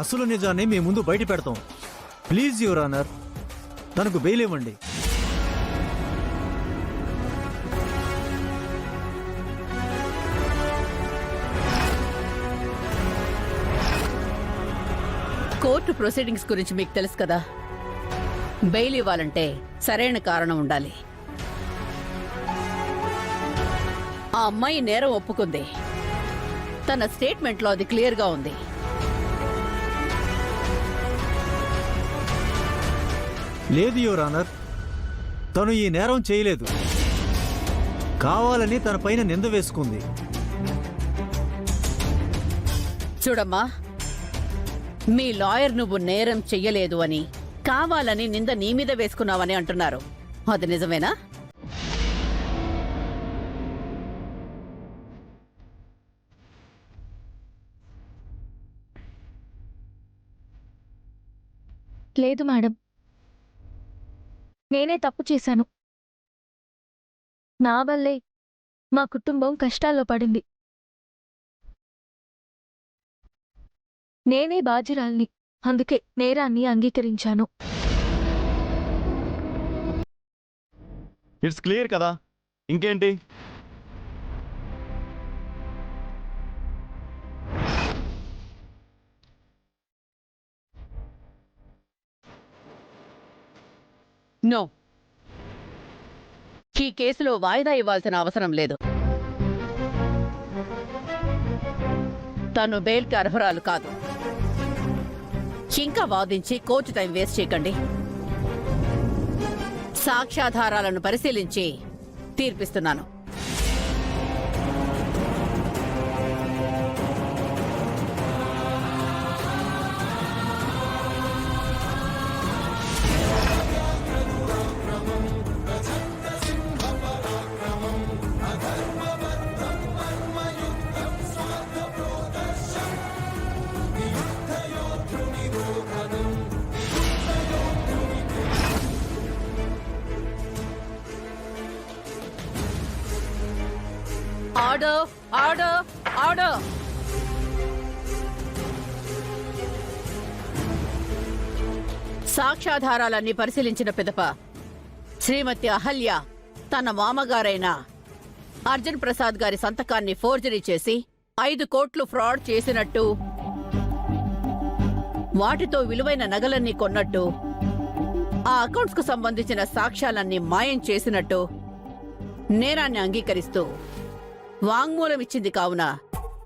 అసలు నిజాన్ని మీ ముందు బయట పెడతాం. ప్లీజ్ యువర్ ఆనర్, తనకు బెయిల్ ఇవ్వండి. కోర్టు ప్రొసీడింగ్స్ గురించి మీకు తెలుసు కదా. బెయిల్ ఇవ్వాలంటే సరైన కారణం ఉండాలి. ఆ అమ్మాయి నేరం ఒప్పుకుంది. తన స్టేట్మెంట్లో అది క్లియర్గా ఉంది. లేదు యువర్ ఆనర్, తను ఈ నేరం చేయలేదు. కావాలని తన పైన నింద వేసుకుంది. చూడమ్మా, మీ లాయర్ నువ్వు నేరం చెయ్యలేదు అని, కావాలని నింద నీ మీద వేసుకున్నావని అంటున్నారు. అది నిజమేనా? లేదు మేడం, నేనే తప్పు చేశాను. నా వల్లే మా కుటుంబం కష్టాల్లో పడింది. నేనే బాధ్యురాల్ని, అందుకే నేరాన్ని అంగీకరించాను. ఇట్స్ క్లియర్ కదా, ఇంకేంటి? నో, ఈ కేసులో వాయిదా ఇవ్వాల్సిన అవసరం లేదు. తను బెయిల్కి అర్హురాలు కాదు. ఇంకా వాదించి కోర్టు టైం వేస్ట్ చేయకండి. సాక్ష్యాధారాలను పరిశీలించి తీర్పిస్తున్నాను. Order, order, order. సాక్ష్యాధారాలన్నీ పరిశీలించిన పిదప శ్రీమతి అహల్య తన మామగారైన అర్జున్ ప్రసాద్ గారి సంతకాన్ని ఫోర్జరీ చేసి 5 కోట్లు ఫ్రాడ్ చేసినట్టు, వాటితో విలువైన నగలన్నీ కొన్నట్టు, ఆ అకౌంట్స్ కు సంబంధించిన సాక్ష్యాలన్నీ మాయం చేసినట్టు నేరాన్ని అంగీకరిస్తూ వాంగ్మూలం ఇచ్చింది. కావున